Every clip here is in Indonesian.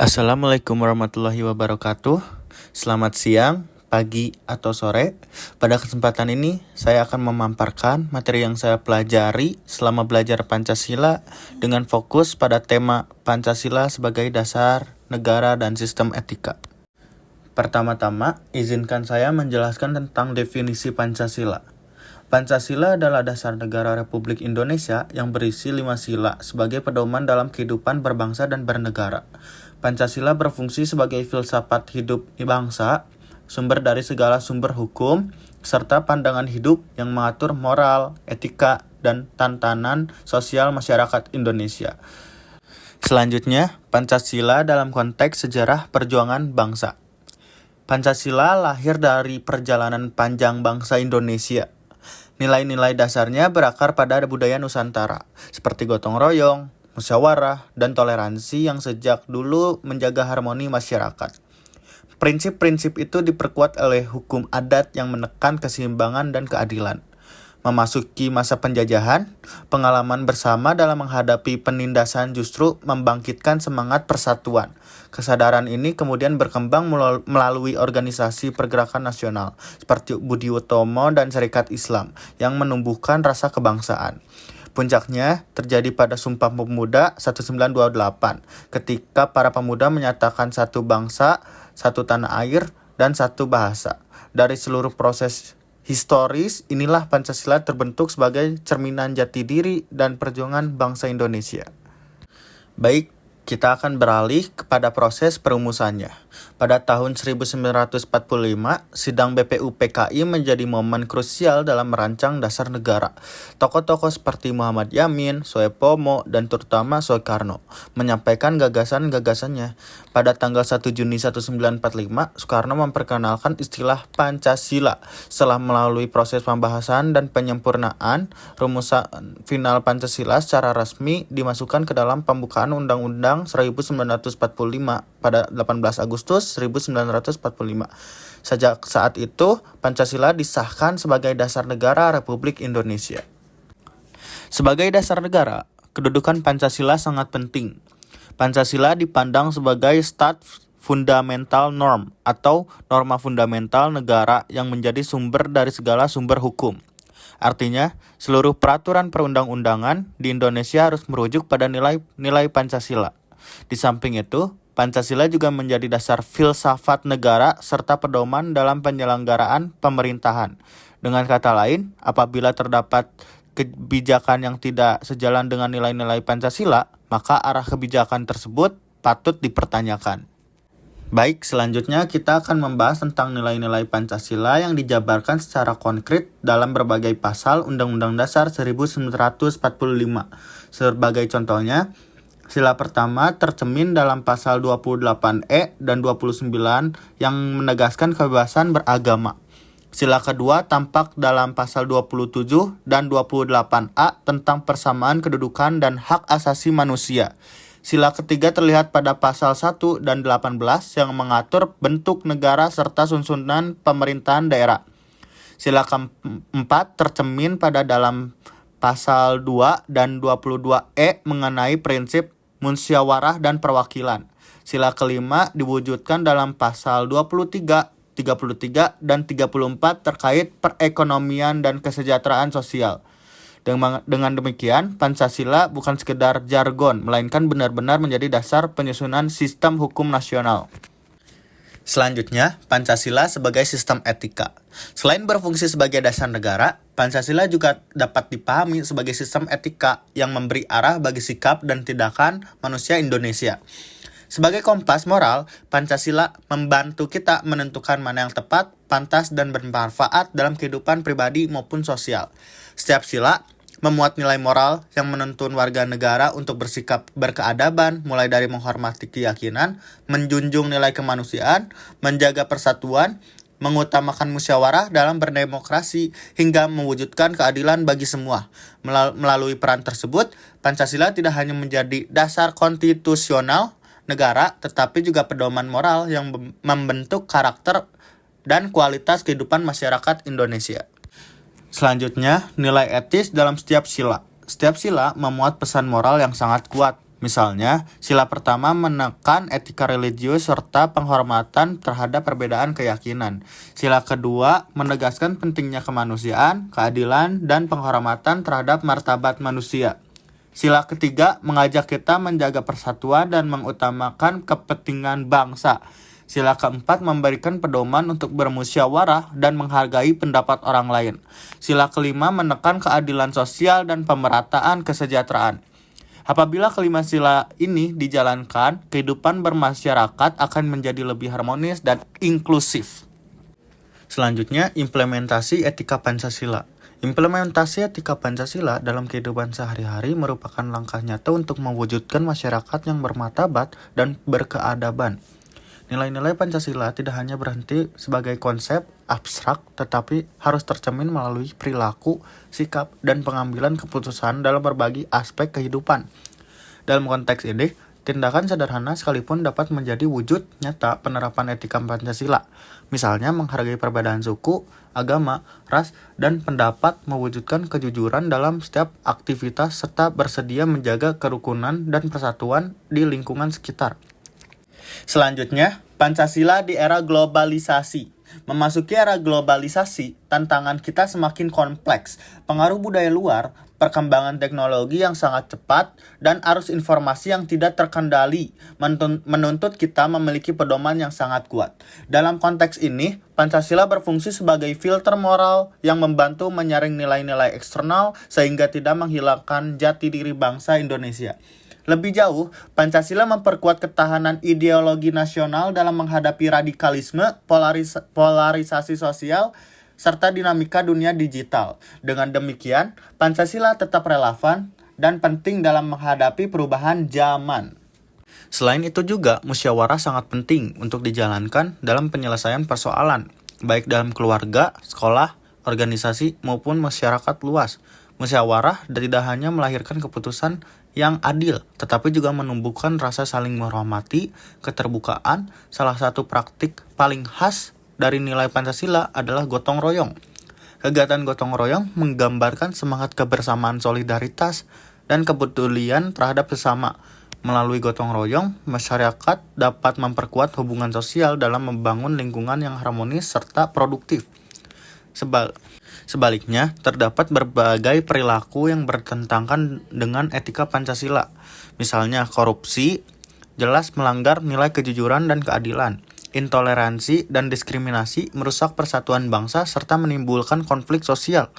Assalamualaikum warahmatullahi wabarakatuh. Selamat siang, pagi, atau sore. Pada kesempatan ini, saya akan memaparkan materi yang saya pelajari selama belajar Pancasila dengan fokus pada tema Pancasila sebagai dasar negara dan sistem etika. Pertama-tama, izinkan saya menjelaskan tentang definisi Pancasila. Pancasila adalah dasar negara Republik Indonesia yang berisi 5 sila sebagai pedoman dalam kehidupan berbangsa dan bernegara. Pancasila berfungsi sebagai filsafat hidup bangsa, sumber dari segala sumber hukum, serta pandangan hidup yang mengatur moral, etika, dan tatanan sosial masyarakat Indonesia. Selanjutnya, Pancasila dalam konteks sejarah perjuangan bangsa. Pancasila lahir dari perjalanan panjang bangsa Indonesia. Nilai-nilai dasarnya berakar pada budaya Nusantara, seperti gotong royong, musyawarah, dan toleransi yang sejak dulu menjaga harmoni masyarakat. Prinsip-prinsip itu diperkuat oleh hukum adat yang menekan keseimbangan dan keadilan. Memasuki masa penjajahan, pengalaman bersama dalam menghadapi penindasan justru membangkitkan semangat persatuan. Kesadaran ini kemudian berkembang melalui organisasi pergerakan nasional seperti Budi Utomo dan Serikat Islam yang menumbuhkan rasa kebangsaan. Puncaknya terjadi pada Sumpah Pemuda 1928 ketika para pemuda menyatakan satu bangsa, satu tanah air, dan satu bahasa. Dari seluruh proses historis, inilah Pancasila terbentuk sebagai cerminan jati diri dan perjuangan bangsa Indonesia. Baik, kita akan beralih kepada proses perumusannya. Pada tahun 1945, sidang BPUPKI menjadi momen krusial dalam merancang dasar negara. Tokoh-tokoh seperti Muhammad Yamin, Soepomo, dan terutama Soekarno menyampaikan gagasan-gagasannya. Pada tanggal 1 Juni 1945, Soekarno memperkenalkan istilah Pancasila. Setelah melalui proses pembahasan dan penyempurnaan, rumusan final Pancasila secara resmi dimasukkan ke dalam pembukaan Undang-Undang 1945 pada 18 Agustus 1945. Sejak saat itu, Pancasila disahkan sebagai dasar negara Republik Indonesia. Sebagai dasar negara, kedudukan Pancasila sangat penting. Pancasila dipandang sebagai stat fundamental norm atau norma fundamental negara yang menjadi sumber dari segala sumber hukum. Artinya, seluruh peraturan perundang-undangan di Indonesia harus merujuk pada nilai Pancasila. Di samping itu, Pancasila juga menjadi dasar filsafat negara serta pedoman dalam penyelenggaraan pemerintahan. Dengan kata lain, apabila terdapat kebijakan yang tidak sejalan dengan nilai-nilai Pancasila, maka arah kebijakan tersebut patut dipertanyakan. Baik, selanjutnya kita akan membahas tentang nilai-nilai Pancasila yang dijabarkan secara konkret dalam berbagai pasal Undang-Undang Dasar 1945. Sebagai contohnya, sila pertama tercermin dalam pasal 28E dan 29 yang menegaskan kebebasan beragama. Sila kedua tampak dalam pasal 27 dan 28A tentang persamaan kedudukan dan hak asasi manusia. Sila ketiga terlihat pada pasal 1 dan 18 yang mengatur bentuk negara serta susunan pemerintahan daerah. Sila keempat tercermin pada dalam pasal 2 dan 22E mengenai prinsip musyawarah dan perwakilan. Sila kelima diwujudkan dalam pasal 23, 33, dan 34 terkait perekonomian dan kesejahteraan sosial. Dengan demikian, Pancasila bukan sekedar jargon, melainkan benar-benar menjadi dasar penyusunan sistem hukum nasional. Selanjutnya, Pancasila sebagai sistem etika. Selain berfungsi sebagai dasar negara, Pancasila juga dapat dipahami sebagai sistem etika yang memberi arah bagi sikap dan tindakan manusia Indonesia. Sebagai kompas moral, Pancasila membantu kita menentukan mana yang tepat, pantas, dan bermanfaat dalam kehidupan pribadi maupun sosial. Setiap sila memuat nilai moral yang menuntun warga negara untuk bersikap berkeadaban, mulai dari menghormati keyakinan, menjunjung nilai kemanusiaan, menjaga persatuan, mengutamakan musyawarah dalam berdemokrasi, hingga mewujudkan keadilan bagi semua. Melalui peran tersebut, Pancasila tidak hanya menjadi dasar konstitusional negara, tetapi juga pedoman moral yang membentuk karakter dan kualitas kehidupan masyarakat Indonesia. Selanjutnya, nilai etis dalam setiap sila. Setiap sila memuat pesan moral yang sangat kuat. Misalnya, sila pertama menekan etika religius serta penghormatan terhadap perbedaan keyakinan. Sila kedua menegaskan pentingnya kemanusiaan, keadilan, dan penghormatan terhadap martabat manusia. Sila ketiga mengajak kita menjaga persatuan dan mengutamakan kepentingan bangsa. Sila keempat memberikan pedoman untuk bermusyawarah dan menghargai pendapat orang lain. Sila kelima menekan keadilan sosial dan pemerataan kesejahteraan. Apabila kelima sila ini dijalankan, kehidupan bermasyarakat akan menjadi lebih harmonis dan inklusif. Selanjutnya, implementasi etika Pancasila. Implementasi etika Pancasila dalam kehidupan sehari-hari merupakan langkah nyata untuk mewujudkan masyarakat yang bermartabat dan berkeadaban. Nilai-nilai Pancasila tidak hanya berhenti sebagai konsep abstrak, tetapi harus tercermin melalui perilaku, sikap, dan pengambilan keputusan dalam berbagai aspek kehidupan. Dalam konteks ini, tindakan sederhana sekalipun dapat menjadi wujud nyata penerapan etika Pancasila. Misalnya menghargai perbedaan suku, agama, ras, dan pendapat, mewujudkan kejujuran dalam setiap aktivitas, serta bersedia menjaga kerukunan dan persatuan di lingkungan sekitar. Selanjutnya, Pancasila di era globalisasi. Memasuki era globalisasi, tantangan kita semakin kompleks. Pengaruh budaya luar, perkembangan teknologi yang sangat cepat, dan arus informasi yang tidak terkendali menuntut kita memiliki pedoman yang sangat kuat. Dalam konteks ini, Pancasila berfungsi sebagai filter moral yang membantu menyaring nilai-nilai eksternal sehingga tidak menghilangkan jati diri bangsa Indonesia. Lebih jauh, Pancasila memperkuat ketahanan ideologi nasional dalam menghadapi radikalisme, polarisasi sosial, serta dinamika dunia digital. Dengan demikian, Pancasila tetap relevan dan penting dalam menghadapi perubahan zaman. Selain itu juga, musyawarah sangat penting untuk dijalankan dalam penyelesaian persoalan, baik dalam keluarga, sekolah, organisasi, maupun masyarakat luas. Musyawarah tidak hanya melahirkan keputusan yang adil, tetapi juga menumbuhkan rasa saling menghormati, keterbukaan. Salah satu praktik paling khas dari nilai Pancasila adalah gotong royong. Kegiatan gotong royong menggambarkan semangat kebersamaan, solidaritas, dan kepedulian terhadap sesama. Melalui gotong royong, masyarakat dapat memperkuat hubungan sosial dalam membangun lingkungan yang harmonis serta produktif. Sebaliknya, terdapat berbagai perilaku yang bertentangan dengan etika Pancasila. Misalnya, korupsi jelas melanggar nilai kejujuran dan keadilan. Intoleransi dan diskriminasi merusak persatuan bangsa serta menimbulkan konflik sosial.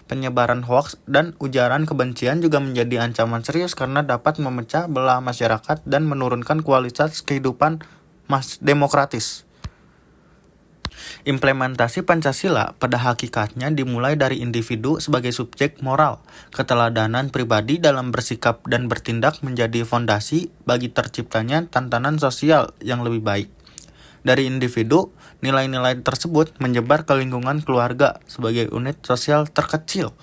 Penyebaran hoaks dan ujaran kebencian juga menjadi ancaman serius karena dapat memecah belah masyarakat dan menurunkan kualitas kehidupan demokratis. Implementasi Pancasila pada hakikatnya dimulai dari individu sebagai subjek moral. Keteladanan pribadi dalam bersikap dan bertindak menjadi fondasi bagi terciptanya tatanan sosial yang lebih baik. Dari individu, nilai-nilai tersebut menyebar ke lingkungan keluarga sebagai unit sosial terkecil,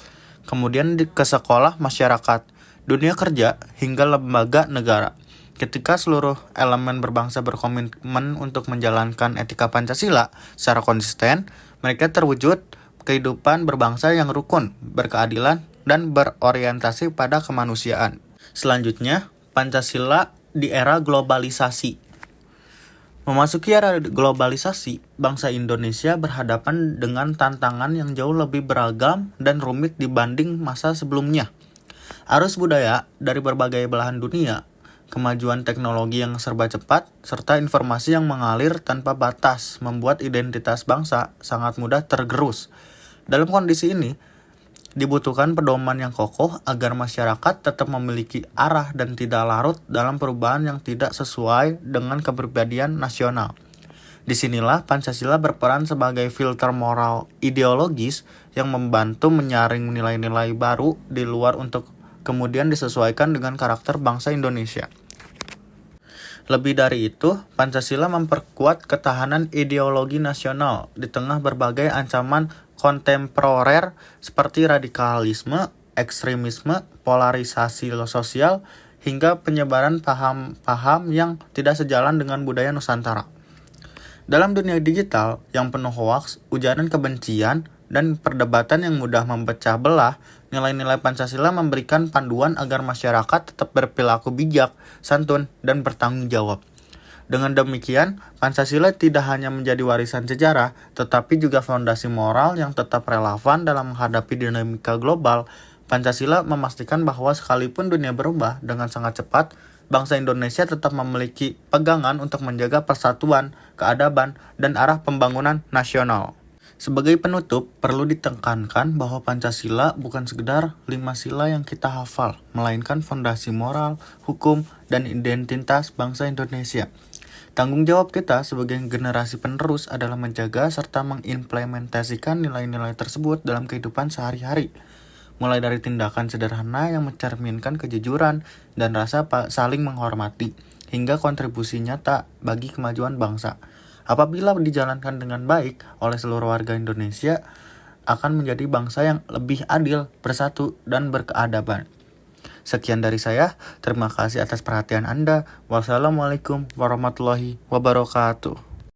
kemudian ke sekolah, masyarakat, dunia kerja, hingga lembaga negara. Ketika seluruh elemen berbangsa berkomitmen untuk menjalankan etika Pancasila secara konsisten, mereka terwujud kehidupan berbangsa yang rukun, berkeadilan, dan berorientasi pada kemanusiaan. Selanjutnya, Pancasila di era globalisasi. Memasuki era globalisasi, bangsa Indonesia berhadapan dengan tantangan yang jauh lebih beragam dan rumit dibanding masa sebelumnya. Arus budaya dari berbagai belahan dunia, kemajuan teknologi yang serba cepat, serta informasi yang mengalir tanpa batas membuat identitas bangsa sangat mudah tergerus. Dalam kondisi ini, dibutuhkan pedoman yang kokoh agar masyarakat tetap memiliki arah dan tidak larut dalam perubahan yang tidak sesuai dengan kepribadian nasional. Disinilah Pancasila berperan sebagai filter moral ideologis yang membantu menyaring nilai-nilai baru di luar untuk kemudian disesuaikan dengan karakter bangsa Indonesia. Lebih dari itu, Pancasila memperkuat ketahanan ideologi nasional di tengah berbagai ancaman kontemporer seperti radikalisme, ekstremisme, polarisasi sosial, hingga penyebaran paham-paham yang tidak sejalan dengan budaya Nusantara. Dalam dunia digital yang penuh hoaks, ujaran kebencian, dan perdebatan yang mudah memecah belah, Nilai-nilai Pancasila memberikan panduan agar masyarakat tetap berperilaku bijak, santun, dan bertanggung jawab. Dengan demikian, Pancasila tidak hanya menjadi warisan sejarah, tetapi juga fondasi moral yang tetap relevan dalam menghadapi dinamika global. Pancasila memastikan bahwa sekalipun dunia berubah dengan sangat cepat, bangsa Indonesia tetap memiliki pegangan untuk menjaga persatuan, keadaban, dan arah pembangunan nasional. Sebagai penutup, perlu ditekankan bahwa Pancasila bukan sekedar 5 sila yang kita hafal, melainkan fondasi moral, hukum, dan identitas bangsa Indonesia. Tanggung jawab kita sebagai generasi penerus adalah menjaga serta mengimplementasikan nilai-nilai tersebut dalam kehidupan sehari-hari. Mulai dari tindakan sederhana yang mencerminkan kejujuran dan rasa saling menghormati, hingga kontribusi nyata bagi kemajuan bangsa. Apabila dijalankan dengan baik oleh seluruh warga Indonesia, akan menjadi bangsa yang lebih adil, bersatu, dan berkeadaban. Sekian dari saya, terima kasih atas perhatian Anda. Wassalamualaikum warahmatullahi wabarakatuh.